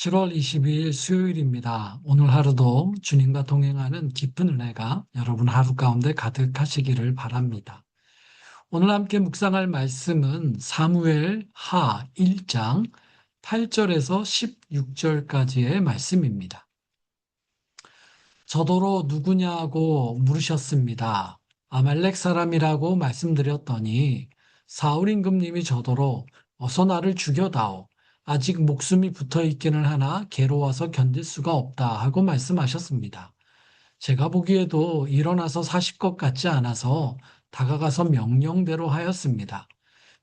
7월 22일 수요일입니다. 오늘 하루도 주님과 동행하는 깊은 은혜가 여러분 하루 가운데 가득하시기를 바랍니다. 오늘 함께 묵상할 말씀은 사무엘 하 1장 8절에서 16절까지의 말씀입니다. 저더러 누구냐고 물으셨습니다. 아말렉 사람이라고 말씀드렸더니 사울 임금님이 저더러 어서 나를 죽여다오. 아직 목숨이 붙어 있기는 하나 괴로워서 견딜 수가 없다 하고 말씀하셨습니다. 제가 보기에도 일어나서 사실 것 같지 않아서 다가가서 명령대로 하였습니다.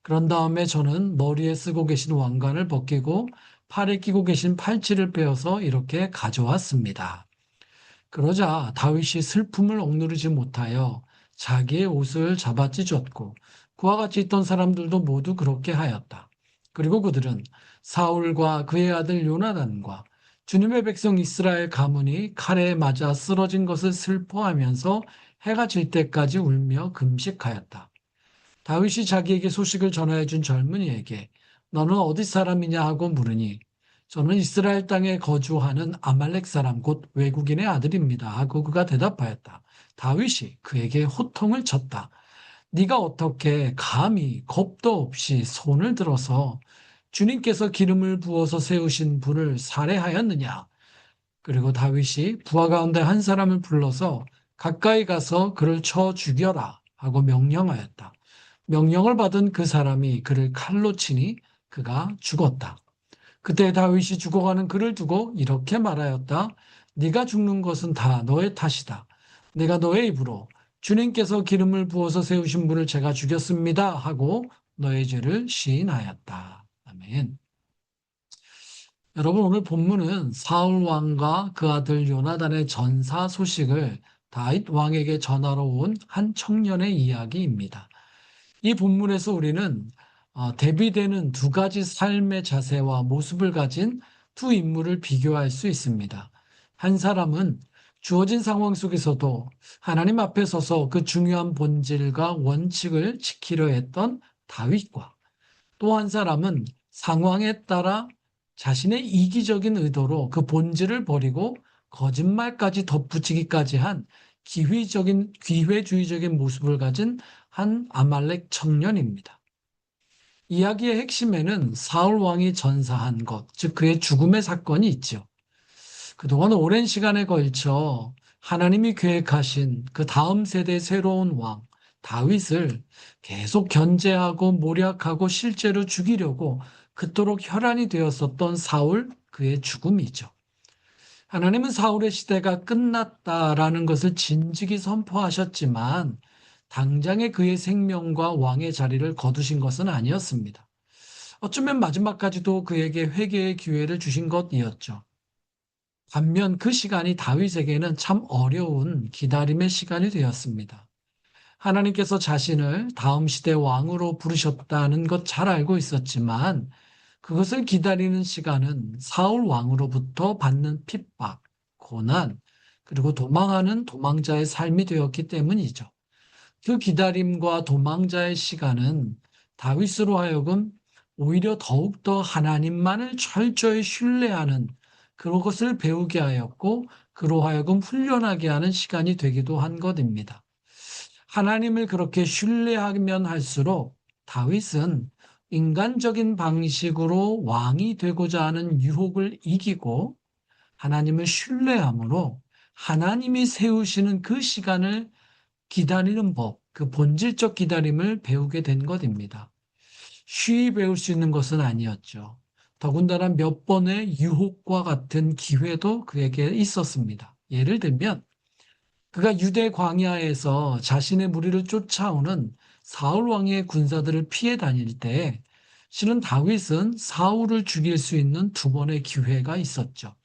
그런 다음에 저는 머리에 쓰고 계신 왕관을 벗기고 팔에 끼고 계신 팔찌를 빼어서 이렇게 가져왔습니다. 그러자 다윗이 슬픔을 억누르지 못하여 자기의 옷을 잡아 찢었고 그와 같이 있던 사람들도 모두 그렇게 하였다. 그리고 그들은 사울과 그의 아들 요나단과 주님의 백성 이스라엘 가문이 칼에 맞아 쓰러진 것을 슬퍼하면서 해가 질 때까지 울며 금식하였다. 다윗이 자기에게 소식을 전하여 준 젊은이에게 너는 어디 사람이냐 하고 물으니 저는 이스라엘 땅에 거주하는 아말렉 사람 곧 외국인의 아들입니다 하고 그가 대답하였다. 다윗이 그에게 호통을 쳤다. 네가 어떻게 감히 겁도 없이 손을 들어서 주님께서 기름을 부어서 세우신 분을 살해하였느냐? 그리고 다윗이 부하 가운데 한 사람을 불러서 가까이 가서 그를 쳐 죽여라 하고 명령하였다. 명령을 받은 그 사람이 그를 칼로 치니 그가 죽었다. 그때 다윗이 죽어가는 그를 두고 이렇게 말하였다. 네가 죽는 것은 다 너의 탓이다. 내가 너의 입으로 주님께서 기름을 부어서 세우신 분을 제가 죽였습니다 하고 너의 죄를 시인하였다. 아멘. 여러분 오늘 본문은 사울 왕과 그 아들 요나단의 전사 소식을 다윗 왕에게 전하러 온 한 청년의 이야기입니다. 이 본문에서 우리는 대비되는 두 가지 삶의 자세와 모습을 가진 두 인물을 비교할 수 있습니다. 한 사람은 주어진 상황 속에서도 하나님 앞에 서서 그 중요한 본질과 원칙을 지키려 했던 다윗과 또 한 사람은 상황에 따라 자신의 이기적인 의도로 그 본질을 버리고 거짓말까지 덧붙이기까지 한 기회주의적인 모습을 가진 한 아말렉 청년입니다. 이야기의 핵심에는 사울 왕이 전사한 것, 즉 그의 죽음의 사건이 있죠. 그동안 오랜 시간에 걸쳐 하나님이 계획하신 그 다음 세대의 새로운 왕, 다윗을 계속 견제하고 모략하고 실제로 죽이려고 그토록 혈안이 되었었던 사울, 그의 죽음이죠. 하나님은 사울의 시대가 끝났다라는 것을 진즉이 선포하셨지만 당장에 그의 생명과 왕의 자리를 거두신 것은 아니었습니다. 어쩌면 마지막까지도 그에게 회개의 기회를 주신 것이었죠. 반면 그 시간이 다윗에게는 참 어려운 기다림의 시간이 되었습니다. 하나님께서 자신을 다음 시대 왕으로 부르셨다는 것 잘 알고 있었지만 그것을 기다리는 시간은 사울 왕으로부터 받는 핍박, 고난, 그리고 도망하는 도망자의 삶이 되었기 때문이죠. 그 기다림과 도망자의 시간은 다윗으로 하여금 오히려 더욱더 하나님만을 철저히 신뢰하는 그것을 배우게 하였고 그로 하여금 훈련하게 하는 시간이 되기도 한 것입니다. 하나님을 그렇게 신뢰하면 할수록 다윗은 인간적인 방식으로 왕이 되고자 하는 유혹을 이기고 하나님을 신뢰함으로 하나님이 세우시는 그 시간을 기다리는 법, 그 본질적 기다림을 배우게 된 것입니다. 쉬이 배울 수 있는 것은 아니었죠. 더군다나 몇 번의 유혹과 같은 기회도 그에게 있었습니다. 예를 들면 그가 유대 광야에서 자신의 무리를 쫓아오는 사울 왕의 군사들을 피해 다닐 때 실은 다윗은 사울을 죽일 수 있는 두 번의 기회가 있었죠.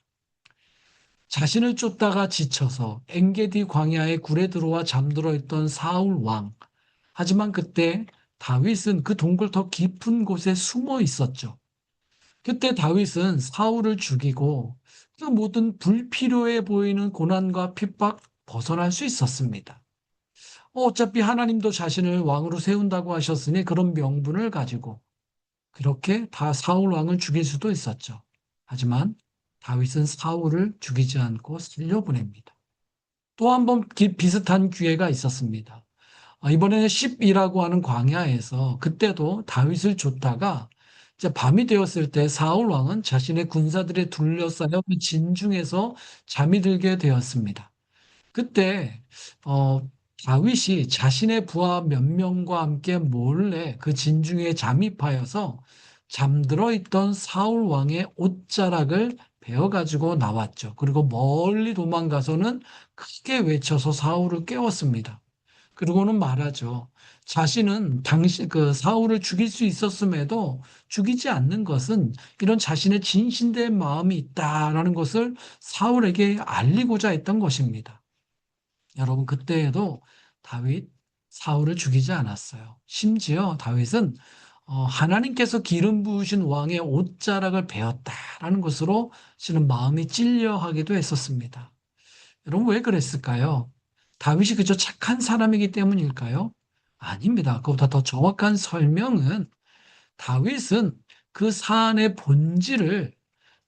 자신을 쫓다가 지쳐서 엔게디 광야의 굴에 들어와 잠들어 있던 사울 왕. 하지만 그때 다윗은 그 동굴 더 깊은 곳에 숨어 있었죠. 그때 다윗은 사울을 죽이고 그 모든 불필요해 보이는 고난과 핍박 벗어날 수 있었습니다. 어차피 하나님도 자신을 왕으로 세운다고 하셨으니 그런 명분을 가지고 그렇게 다 사울 왕을 죽일 수도 있었죠. 하지만 다윗은 사울을 죽이지 않고 살려보냅니다. 또 한 번 비슷한 기회가 있었습니다. 이번에는 10이라고 하는 광야에서 그때도 다윗을 쫓다가 이제 밤이 되었을 때 사울 왕은 자신의 군사들에 둘러싸여 그 진중에서 잠이 들게 되었습니다. 그때 어, 다윗이 자신의 부하 몇 명과 함께 몰래 그 진중에 잠입하여서 잠들어 있던 사울 왕의 옷자락을 베어 가지고 나왔죠. 그리고 멀리 도망가서는 크게 외쳐서 사울을 깨웠습니다. 그러고는 말하죠. 자신은 당신 그 사울을 죽일 수 있었음에도 죽이지 않는 것은 이런 자신의 진실된 마음이 있다라는 것을 사울에게 알리고자 했던 것입니다. 여러분, 그때에도 다윗 사울을 죽이지 않았어요. 심지어 다윗은 하나님께서 기름 부으신 왕의 옷자락을 베었다라는 것으로 실은 마음이 찔려하기도 했었습니다. 여러분, 왜 그랬을까요? 다윗이 그저 착한 사람이기 때문일까요? 아닙니다. 그보다 더 정확한 설명은 다윗은 그 사안의 본질을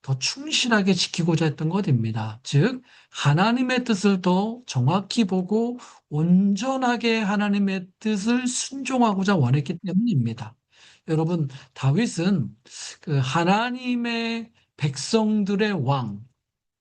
더 충실하게 지키고자 했던 것입니다. 즉, 하나님의 뜻을 더 정확히 보고 온전하게 하나님의 뜻을 순종하고자 원했기 때문입니다. 여러분, 다윗은 그 하나님의 백성들의 왕,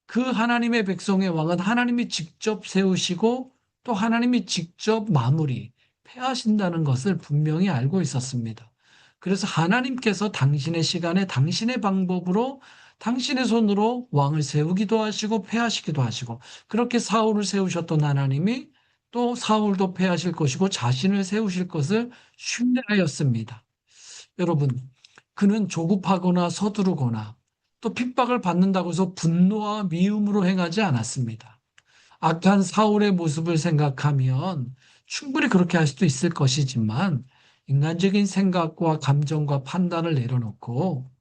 그 하나님의 백성의 왕은 하나님이 직접 세우시고 또 하나님이 직접 마무리, 패하신다는 것을 분명히 알고 있었습니다. 그래서 하나님께서 당신의 시간에 당신의 방법으로 당신의 손으로 왕을 세우기도 하시고 패하시기도 하시고 그렇게 사울을 세우셨던 하나님이 또 사울도 패하실 것이고 자신을 세우실 것을 신뢰하였습니다. 여러분, 그는 조급하거나 서두르거나 또 핍박을 받는다고 해서 분노와 미움으로 행하지 않았습니다. 악한 사울의 모습을 생각하면 충분히 그렇게 할 수도 있을 것이지만 인간적인 생각과 감정과 판단을 내려놓고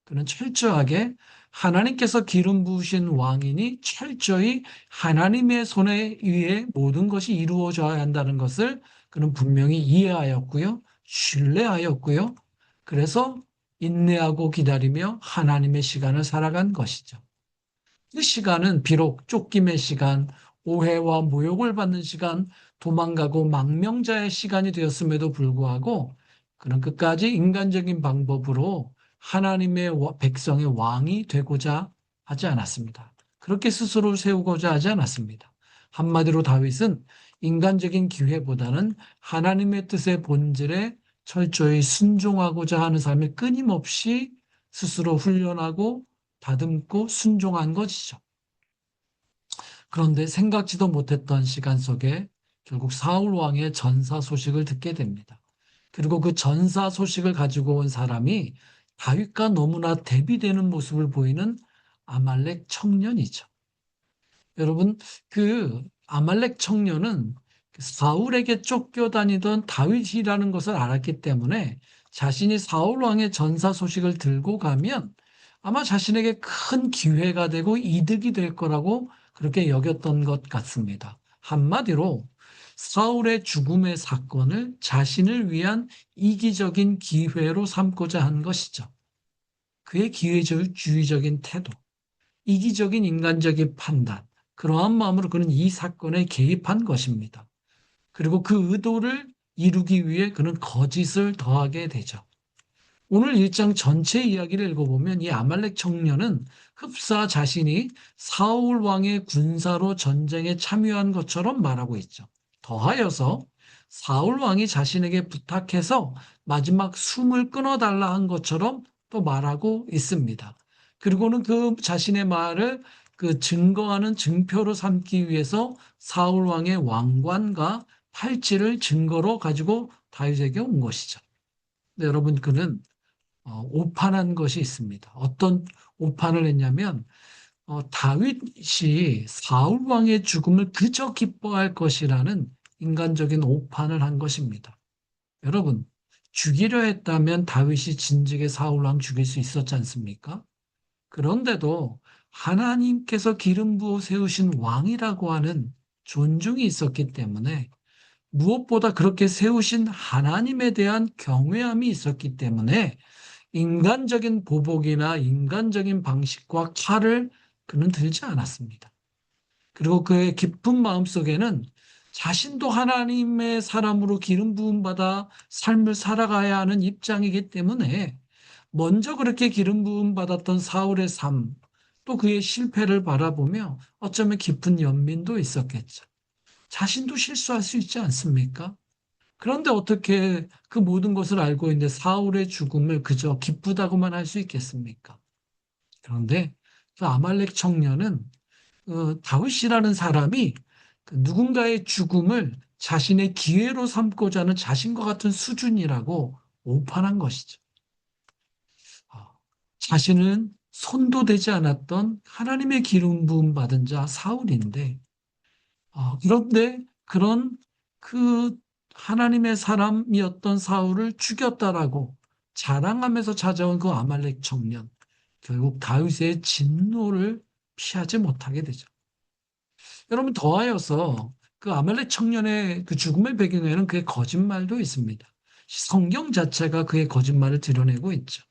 그는 철저하게 하나님께서 기름 부으신 왕이니 철저히 하나님의 손에 의해 모든 것이 이루어져야 한다는 것을 그는 분명히 이해하였고요. 신뢰하였고요. 그래서 인내하고 기다리며 하나님의 시간을 살아간 것이죠. 그 시간은 비록 쫓김의 시간, 오해와 모욕을 받는 시간, 도망가고 망명자의 시간이 되었음에도 불구하고 그는 끝까지 인간적인 방법으로 하나님의 백성의 왕이 되고자 하지 않았습니다. 그렇게 스스로를 세우고자 하지 않았습니다. 한마디로 다윗은 인간적인 기회보다는 하나님의 뜻의 본질에 철저히 순종하고자 하는 삶을 끊임없이 스스로 훈련하고 다듬고 순종한 것이죠. 그런데 생각지도 못했던 시간 속에 결국 사울 왕의 전사 소식을 듣게 됩니다. 그리고 그 전사 소식을 가지고 온 사람이 다윗과 너무나 대비되는 모습을 보이는 아말렉 청년이죠. 여러분, 그 아말렉 청년은 사울에게 쫓겨다니던 다윗이라는 것을 알았기 때문에 자신이 사울 왕의 전사 소식을 들고 가면 아마 자신에게 큰 기회가 되고 이득이 될 거라고 그렇게 여겼던 것 같습니다. 한마디로 사울의 죽음의 사건을 자신을 위한 이기적인 기회로 삼고자 한 것이죠. 그의 기회주의적인 태도, 이기적인 인간적인 판단, 그러한 마음으로 그는 이 사건에 개입한 것입니다. 그리고 그 의도를 이루기 위해 그는 거짓을 더하게 되죠. 오늘 1장 전체 이야기를 읽어보면 이 아말렉 청년은 흡사 자신이 사울 왕의 군사로 전쟁에 참여한 것처럼 말하고 있죠. 더하여서 사울 왕이 자신에게 부탁해서 마지막 숨을 끊어달라 한 것처럼 또 말하고 있습니다. 그리고는 그 자신의 말을 그 증거하는 증표로 삼기 위해서 사울 왕의 왕관과 팔찌를 증거로 가지고 다윗에게 온 것이죠. 근데 여러분 그는 오판한 것이 있습니다. 어떤 오판을 했냐면 다윗이 사울 왕의 죽음을 그저 기뻐할 것이라는 인간적인 오판을 한 것입니다. 여러분, 죽이려 했다면 다윗이 진즉에 사울 왕 죽일 수 있었지 않습니까? 그런데도 하나님께서 기름 부어 세우신 왕이라고 하는 존중이 있었기 때문에 무엇보다 그렇게 세우신 하나님에 대한 경외함이 있었기 때문에 인간적인 보복이나 인간적인 방식과 칼을 그는 들지 않았습니다. 그리고 그의 깊은 마음 속에는 자신도 하나님의 사람으로 기름 부음 받아 삶을 살아가야 하는 입장이기 때문에 먼저 그렇게 기름 부음 받았던 사울의 삶, 또 그의 실패를 바라보며 어쩌면 깊은 연민도 있었겠죠. 자신도 실수할 수 있지 않습니까? 그런데 어떻게 그 모든 것을 알고 있는데 사울의 죽음을 그저 기쁘다고만 할 수 있겠습니까? 그런데 그 아말렉 청년은 다윗이라는 사람이 그 누군가의 죽음을 자신의 기회로 삼고자 하는 자신과 같은 수준이라고 오판한 것이죠. 어, 자신은 손도 대지 않았던 하나님의 기름 부음 받은 자 사울인데, 그런데 그런 그 하나님의 사람이었던 사울을 죽였다라고 자랑하면서 찾아온 그 아말렉 청년, 결국 다윗의 진노를 피하지 못하게 되죠. 여러분 더하여서 그 아말렉 청년의 그 죽음의 배경에는 그의 거짓말도 있습니다. 성경 자체가 그의 거짓말을 드러내고 있죠.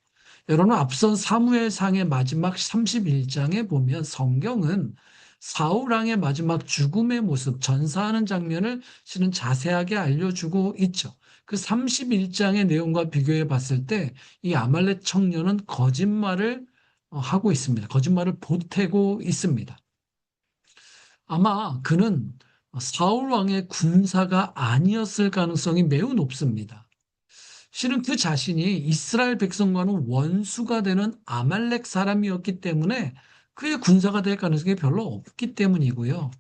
여러분 앞선 사무엘상의 마지막 31장에 보면 성경은 사울 왕의 마지막 죽음의 모습, 전사하는 장면을 실은 자세하게 알려주고 있죠. 그 31장의 내용과 비교해 봤을 때 이 아말렉 청년은 거짓말을 하고 있습니다. 거짓말을 보태고 있습니다. 아마 그는 사울 왕의 군사가 아니었을 가능성이 매우 높습니다. 실은 그 자신이 이스라엘 백성과는 원수가 되는 아말렉 사람이었기 때문에 그의 군사가 될 가능성이 별로 없기 때문이고요.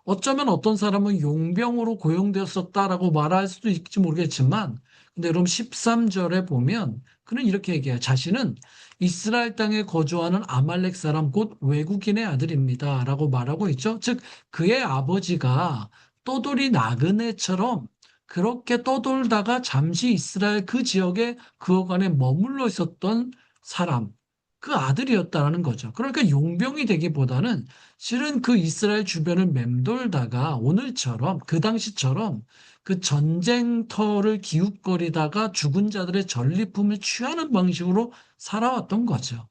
어쩌면 어떤 사람은 용병으로 고용되었었다라고 말할 수도 있을지 모르겠지만, 근데 여러분 13절에 보면 그는 이렇게 얘기해요. 자신은 이스라엘 땅에 거주하는 아말렉 사람 곧 외국인의 아들입니다. 라고 말하고 있죠. 즉, 그의 아버지가 떠돌이 나그네처럼 그렇게 떠돌다가 잠시 이스라엘 그 지역에 그어간에 머물러 있었던 사람, 그 아들이었다라는 거죠. 그러니까 용병이 되기보다는 실은 그 이스라엘 주변을 맴돌다가 오늘처럼 그 당시처럼 그 전쟁터를 기웃거리다가 죽은 자들의 전리품을 취하는 방식으로 살아왔던 거죠.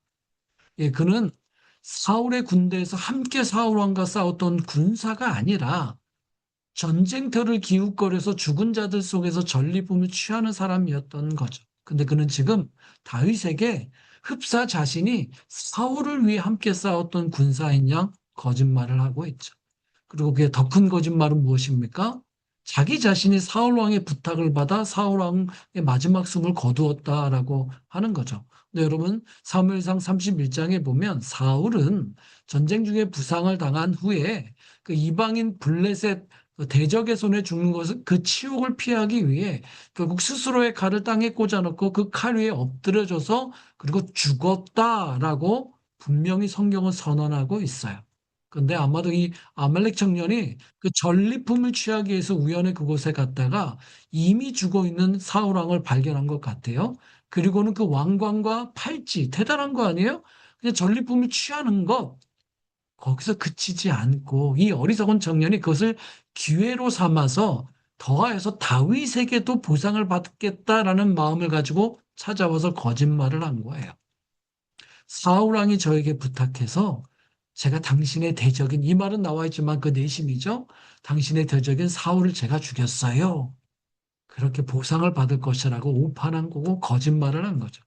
예, 그는 사울의 군대에서 함께 사울 왕과 싸웠던 군사가 아니라 전쟁터를 기웃거려서 죽은 자들 속에서 전리품을 취하는 사람이었던 거죠. 근데 그는 지금 다윗에게 흡사 자신이 사울을 위해 함께 싸웠던 군사인 양 거짓말을 하고 있죠. 그리고 그게 더 큰 거짓말은 무엇입니까? 자기 자신이 사울 왕의 부탁을 받아 사울 왕의 마지막 숨을 거두었다라고 하는 거죠. 근데 여러분 사무엘상 31장에 보면 사울은 전쟁 중에 부상을 당한 후에 그 이방인 블레셋 대적의 손에 죽는 것을 그 치욕을 피하기 위해 결국 스스로의 칼을 땅에 꽂아놓고 그 칼 위에 엎드려져서 그리고 죽었다라고 분명히 성경은 선언하고 있어요. 근데 아마도 이 아말렉 청년이 그 전리품을 취하기 위해서 우연히 그곳에 갔다가 이미 죽어 있는 사울 왕을 발견한 것 같아요. 그리고는 그 왕관과 팔찌, 대단한 거 아니에요? 그냥 전리품을 취하는 것, 거기서 그치지 않고 이 어리석은 청년이 그것을 기회로 삼아서 더하여서 다윗에게도 보상을 받겠다라는 마음을 가지고 찾아와서 거짓말을 한 거예요. 사울 왕이 저에게 부탁해서 제가 당신의 대적인, 이 말은 나와 있지만 그 내심이죠. 당신의 대적인 사울을 제가 죽였어요. 그렇게 보상을 받을 것이라고 오판한 거고 거짓말을 한 거죠.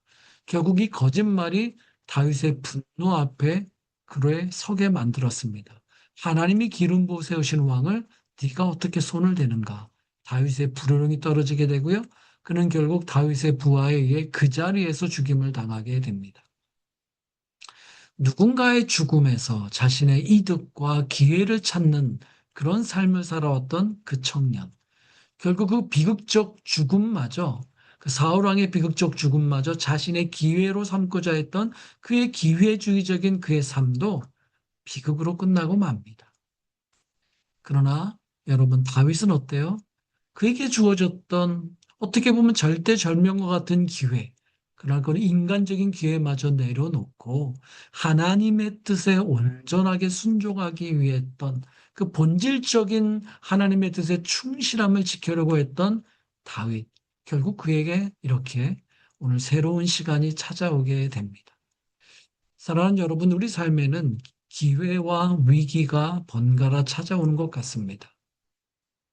결국 이 거짓말이 다윗의 분노 앞에 그로에 서게 만들었습니다. 하나님이 기름 부어 세우신 왕을 네가 어떻게 손을 대는가? 다윗의 불효령이 떨어지게 되고요. 그는 결국 다윗의 부하에 의해 그 자리에서 죽임을 당하게 됩니다. 누군가의 죽음에서 자신의 이득과 기회를 찾는 그런 삶을 살아왔던 그 청년. 결국 그 비극적 죽음마저 그 사울왕의 비극적 죽음마저 자신의 기회로 삼고자 했던 그의 기회주의적인 그의 삶도 비극으로 끝나고 맙니다. 그러나 여러분 다윗은 어때요? 그에게 주어졌던 어떻게 보면 절대절명과 같은 기회, 그러나 그런 인간적인 기회마저 내려놓고 하나님의 뜻에 온전하게 순종하기 위해 했던 그 본질적인 하나님의 뜻에 충실함을 지키려고 했던 다윗. 결국 그에게 이렇게 오늘 새로운 시간이 찾아오게 됩니다. 사랑하는 여러분, 우리 삶에는 기회와 위기가 번갈아 찾아오는 것 같습니다.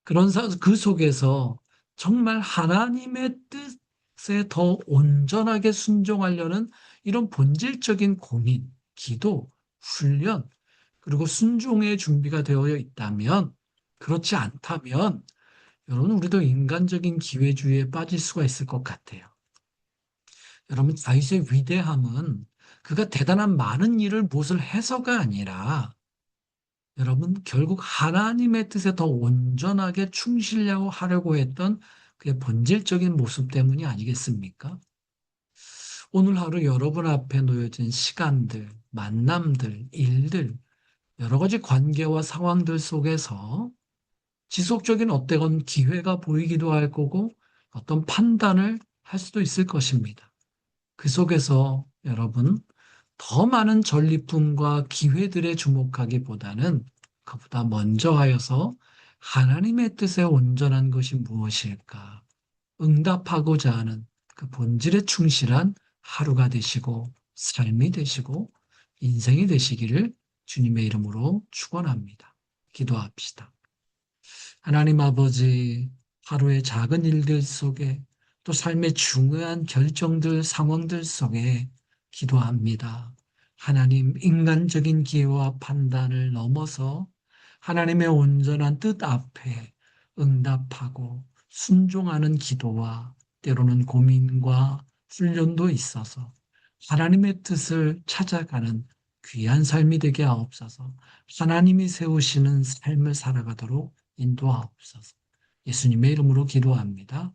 그 속에서 정말 하나님의 뜻에 더 온전하게 순종하려는 이런 본질적인 고민, 기도, 훈련, 그리고 순종의 준비가 되어 있다면, 그렇지 않다면, 여러분, 우리도 인간적인 기회주의에 빠질 수가 있을 것 같아요. 여러분, 다윗의 위대함은 그가 대단한 많은 일을 못을 해서가 아니라 여러분, 결국 하나님의 뜻에 더 온전하게 충실하려고 했던 그의 본질적인 모습 때문이 아니겠습니까? 오늘 하루 여러분 앞에 놓여진 시간들, 만남들, 일들, 여러 가지 관계와 상황들 속에서 지속적인 어떤 기회가 보이기도 할 거고 어떤 판단을 할 수도 있을 것입니다. 그 속에서 여러분, 더 많은 전리품과 기회들에 주목하기보다는 그보다 먼저 하여서 하나님의 뜻에 온전한 것이 무엇일까? 응답하고자 하는 그 본질에 충실한 하루가 되시고 삶이 되시고 인생이 되시기를 주님의 이름으로 축원합니다. 기도합시다. 하나님 아버지, 하루의 작은 일들 속에 또 삶의 중요한 결정들, 상황들 속에 기도합니다. 하나님, 인간적인 기회와 판단을 넘어서 하나님의 온전한 뜻 앞에 응답하고 순종하는 기도와 때로는 고민과 훈련도 있어서 하나님의 뜻을 찾아가는 귀한 삶이 되게 하옵소서. 하나님이 세우시는 삶을 살아가도록 인도하옵소서. 예수님의 이름으로 기도합니다.